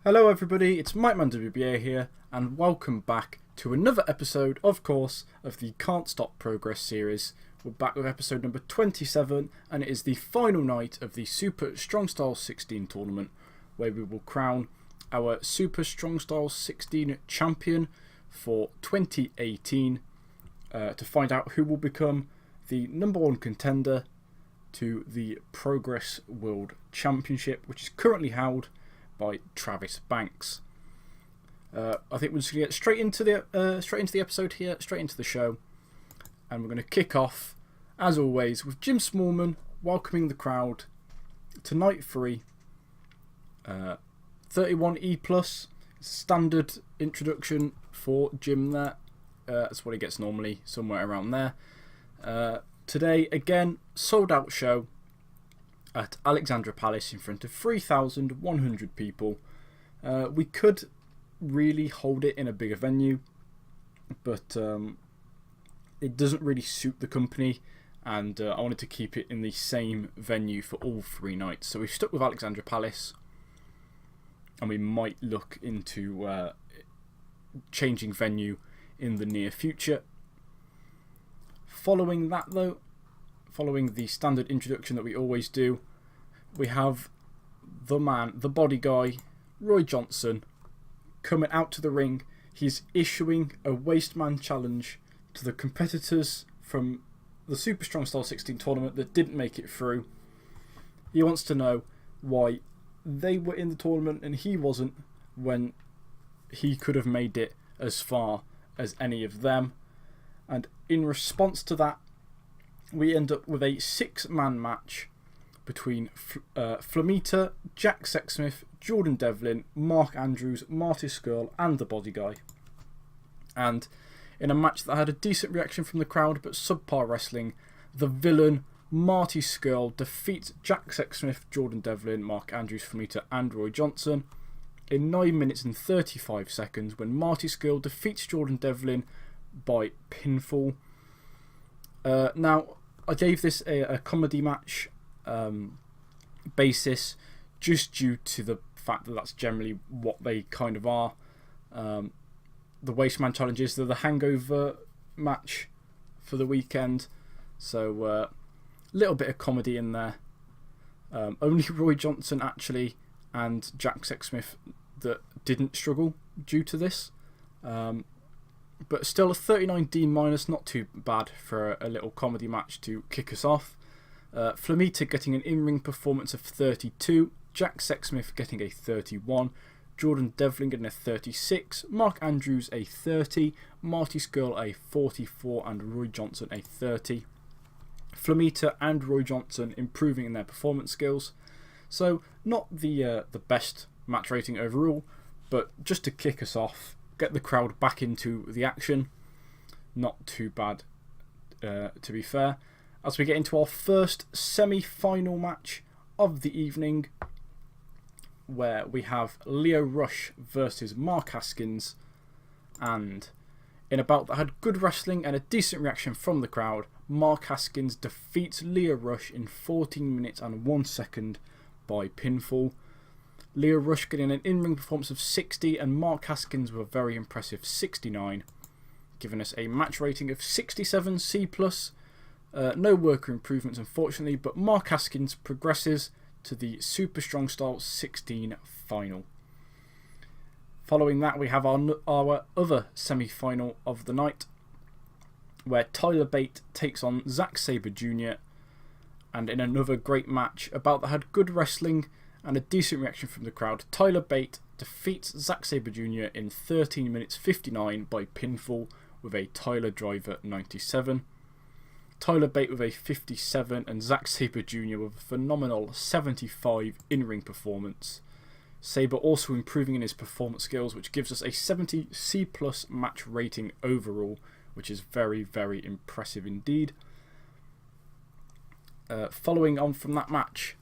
Hello everybody, it's Mikeman WBA here, and welcome back to another episode, of course, of the Can't Stop Progress series. We're back with episode number 27, and it is the final night of the Super Strong Style 16 tournament, where we will crown our Super Strong Style 16 champion for 2018 to find out who will become the number one contender to the Progress World Championship, which is currently held by Travis Banks. I think we're just going to get straight into the episode here, straight into the show, and we're going to kick off, as always, with Jim Smallman welcoming the crowd to night 3. 31E+, standard introduction for Jim there. That's what he gets normally, somewhere around there. Today, again, sold out show at Alexandra Palace in front of 3,100 people. We could really hold it in a bigger venue, but it doesn't really suit the company, and I wanted to keep it in the same venue for all 3 nights. So we've stuck with Alexandra Palace, and we might look into changing venue in the near future. Following that, though, following the standard introduction that we always do, we have the man, the body guy, Roy Johnson, coming out to the ring. He's issuing a Wasteman challenge to the competitors from the Super Strong Style 16 tournament that didn't make it through. He wants to know why they were in the tournament and he wasn't, when he could have made it as far as any of them. And in response to that, we end up with a 6-man match between Flowmeter, Jack Sexsmith, Jordan Devlin, Mark Andrews, Marty Skrull, and the body guy. And in a match that had a decent reaction from the crowd but subpar wrestling, the villain Marty Skrull defeats Jack Sexsmith, Jordan Devlin, Mark Andrews, Flowmeter, and Roy Johnson in 9 minutes and 35 seconds when Marty Skrull defeats Jordan Devlin by pinfall. Now, I gave this a comedy match basis just due to the fact that that's generally what they kind of are. The Wasteman challenges, they're the hangover match for the weekend, so a little bit of comedy in there. Only Roy Johnson actually and Jack Sexsmith that didn't struggle due to this. But still, a 39D-, not too bad for a little comedy match to kick us off. Flowmeter getting an in-ring performance of 32, Jack Sexsmith getting a 31, Jordan Devlin getting a 36, Mark Andrews a 30, Marty Skrull a 44, and Roy Johnson a 30. Flowmeter and Roy Johnson improving in their performance skills. So, not the best match rating overall, but just to kick us off, get the crowd back into the action. Not too bad, to be fair. As we get into our first semi-final match of the evening, where we have Lio Rush versus Mark Haskins. And in a bout that had good wrestling and a decent reaction from the crowd, Mark Haskins defeats Lio Rush in 14 minutes and 1 second by pinfall. Lio Rush getting an in-ring performance of 60 and Mark Haskins with a very impressive 69, giving us a match rating of 67 C+. No worker improvements, unfortunately, but Mark Haskins progresses to the Super Strong Style 16 final. Following that, we have our other semi-final of the night, where Tyler Bate takes on Zack Sabre Jr. And in another great match, about that had good wrestling and a decent reaction from the crowd, Tyler Bate defeats Zack Sabre Jr. in 13 minutes 59 by pinfall with a Tyler Driver 97. Tyler Bate with a 57 and Zack Sabre Jr. with a phenomenal 75 in-ring performance. Sabre also improving in his performance skills, which gives us a 70 C+ match rating overall, which is very, very impressive indeed. Following on from that match,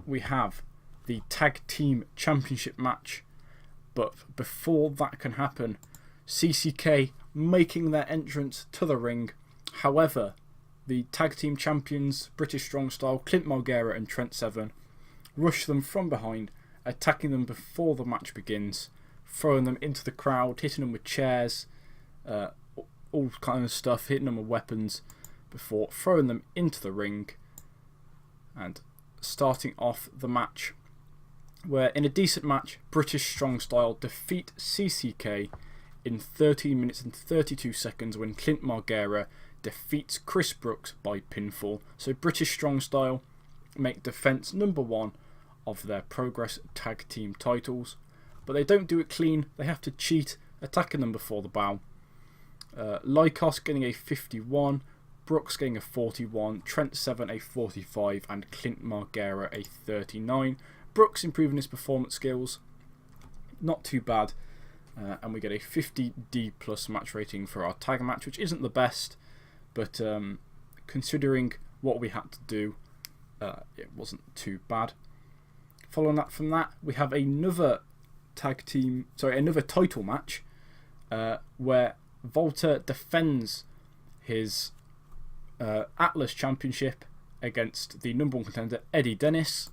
we have the Tag Team Championship match, but before that can happen, CCK making their entrance to the ring. However, the Tag Team Champions, British Strong Style, Clint Margera and Trent Seven, rush them from behind attacking them before the match begins, throwing them into the crowd, hitting them with chairs, all kind of stuff, hitting them with weapons before throwing them into the ring and starting off the match, where in a decent match, British Strong Style defeat CCK in 13 minutes and 32 seconds when Clint Margera defeats Chris Brooks by pinfall. So British Strong Style make defence number 1 of their Progress Tag Team titles, but they don't do it clean. They have to cheat, attacking them before the bow. Lykos getting a 51, Brooks getting a 41, Trent Seven a 45, and Clint Margera a 39. Brooks improving his performance skills, not too bad, and we get a 50D plus match rating for our tag match, which isn't the best, but considering what we had to do, it wasn't too bad. Following that from that, we have another title match where Volta defends his Atlas Championship against the number 1 contender Eddie Denis.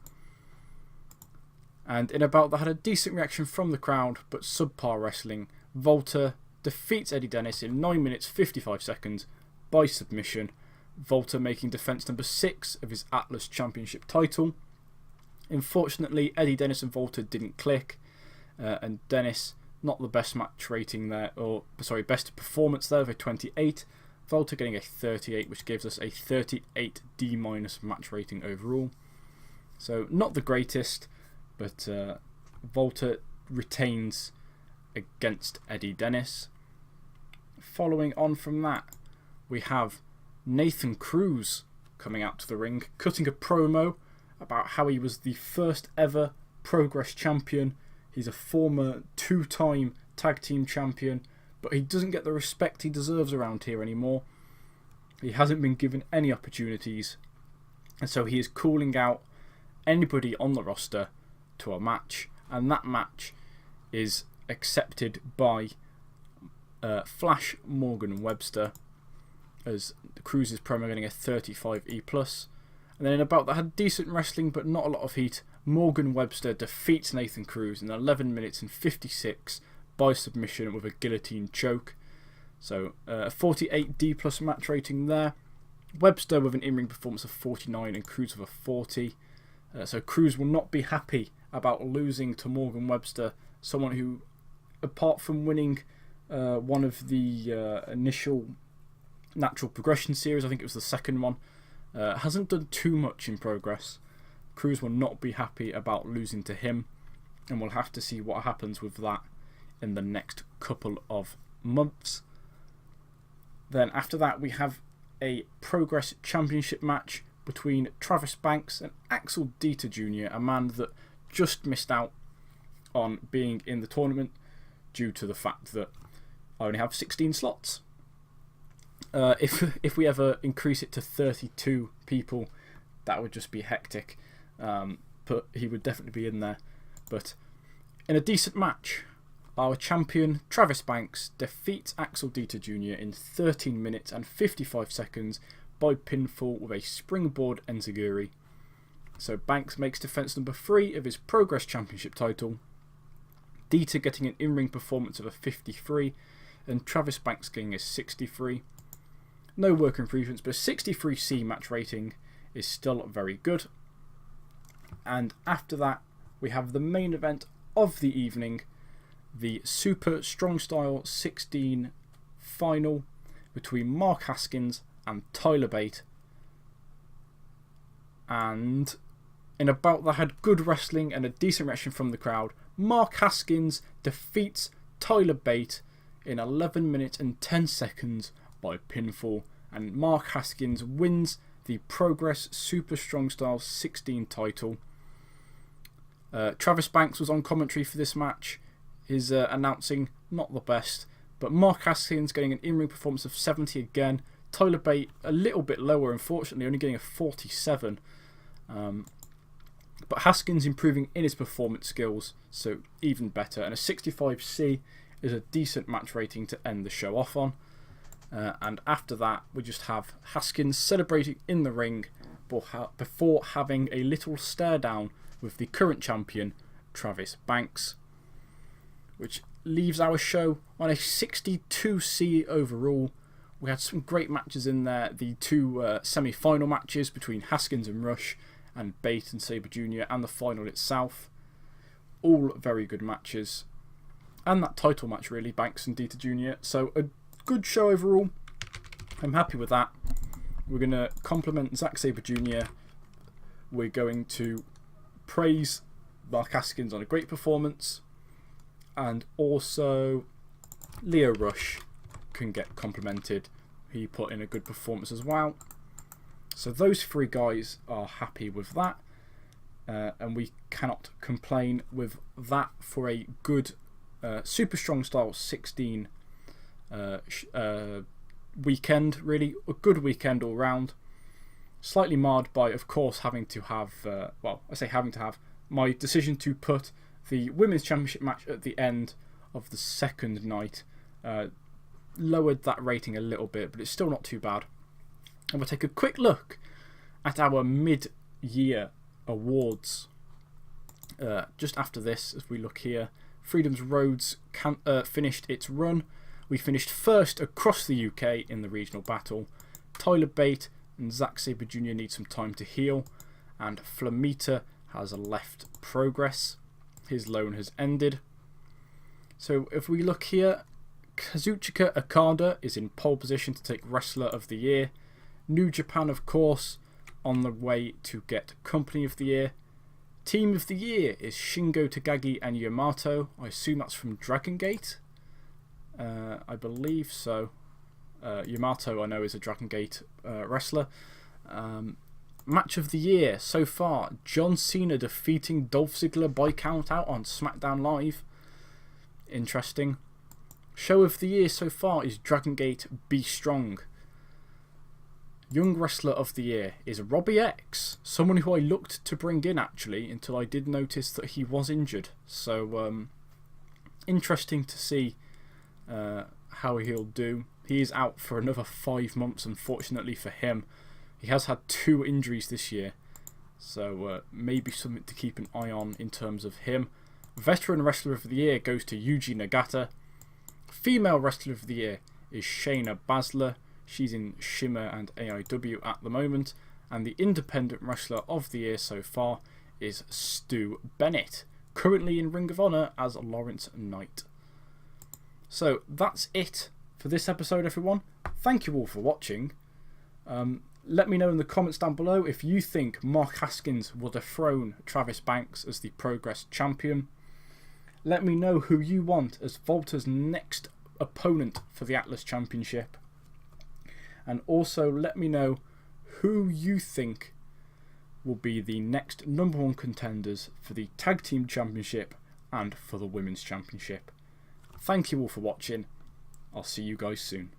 And in a bout that had a decent reaction from the crowd, but subpar wrestling, Volta defeats Eddie Denis in 9 minutes 55 seconds by submission. Volta making defence number 6 of his Atlas Championship title. Unfortunately, Eddie Denis and Volta didn't click, and Denis not the best match rating there, best performance there with a 28. Volta getting a 38, which gives us a 38D minus match rating overall. So not the greatest, but Volta retains against Eddie Denis. Following on from that, we have Nathan Cruz coming out to the ring, cutting a promo about how he was the first ever Progress champion. He's a former 2-time tag team champion, but he doesn't get the respect he deserves around here anymore. He hasn't been given any opportunities, and so he is calling out anybody on the roster to a match, and that match is accepted by Flash Morgan Webster, as Cruz's promo getting a 35E+. And then in about that had decent wrestling but not a lot of heat, Morgan Webster defeats Nathan Cruz in 11 minutes and 56 by submission with a guillotine choke. So a 48D plus match rating there. Webster with an in-ring performance of 49 and Cruz with a 40. So Cruz will not be happy about losing to Morgan Webster, someone who, apart from winning one of the initial Natural Progression series, I think it was the second one, hasn't done too much in Progress. Cruz will not be happy about losing to him, and we'll have to see what happens with that in the next couple of months. Then after that we have a Progress Championship match between Travis Banks and Axel Dieter Jr., a man that just missed out on being in the tournament due to the fact that I only have 16 slots. If we ever increase it to 32 people, that would just be hectic. But he would definitely be in there. But in a decent match, our champion Travis Banks defeats Axel Dieter Jr. in 13 minutes and 55 seconds by pinfall with a springboard enziguri. So Banks makes defence number 3 of his Progress Championship title. Dieter getting an in-ring performance of a 53 and Travis Banks getting a 63. No work improvements, but a 63C match rating is still very good. And after that, we have the main event of the evening, the Super Strong Style 16 final between Mark Haskins and Tyler Bate. And in a bout that had good wrestling and a decent reaction from the crowd, Mark Haskins defeats Tyler Bate in 11 minutes and 10 seconds by pinfall, and Mark Haskins wins the Progress Super Strong Style 16 title. Travis Banks was on commentary for this match. His announcing not the best, but Mark Haskins getting an in-ring performance of 70 again. Tyler Bate a little bit lower, unfortunately, only getting a 47. But Haskins improving in his performance skills, so even better. And a 65C is a decent match rating to end the show off on. And after that, we just have Haskins celebrating in the ring before having a little stare down with the current champion, Travis Banks, which leaves our show on a 62C overall. We had some great matches in there. The two semi-final matches between Haskins and Rush, and Bate and Sabre Jr., and the final itself. All very good matches. And that title match, really, Banks and Dieter Jr. So a good show overall. I'm happy with that. We're going to compliment Zack Sabre Jr. We're going to praise Mark Haskins on a great performance. And also Lio Rush can get complimented. He put in a good performance as well. So those three guys are happy with that. And we cannot complain with that for a good Super Strong Style 16 weekend. Really, a good weekend all round. Slightly marred by, of course, having to have, my decision to put the Women's Championship match at the end of the second night. Lowered that rating a little bit, but it's still not too bad. And we'll take a quick look at our mid-year awards. Just after this, as we look here, Freedom's Roads finished its run. We finished first across the UK in the regional battle. Tyler Bate and Zack Sabre Jr. need some time to heal, and Flowmeter has left progress. His loan has ended. So if we look here, Kazuchika Okada is in pole position to take Wrestler of the Year. New Japan, of course, on the way to get Company of the Year. Team of the Year is Shingo Takagi and Yamato. I assume that's from Dragon Gate. I believe so. Yamato, I know, is a Dragon Gate wrestler. Match of the Year so far, John Cena defeating Dolph Ziggler by count out on SmackDown Live. Interesting. Show of the Year so far is Dragon Gate Be Strong. Young Wrestler of the Year is Robbie X, someone who I looked to bring in actually until I did notice that he was injured. So interesting to see how he'll do. He is out for another 5 months, unfortunately for him. He has had 2 injuries this year, so maybe something to keep an eye on in terms of him. Veteran Wrestler of the Year goes to Yuji Nagata. Female Wrestler of the Year is Shayna Baszler. She's in Shimmer and AIW at the moment. And the Independent Wrestler of the Year so far is Stu Bennett, currently in Ring of Honor as Lawrence Knight. So that's it for this episode, everyone. Thank you all for watching. Let me know in the comments down below if you think Mark Haskins will dethrone Travis Banks as the Progress Champion. Let me know who you want as Volta's next opponent for the Atlas Championship. And also let me know who you think will be the next #1 contenders for the Tag Team Championship and for the Women's Championship. Thank you all for watching. I'll see you guys soon.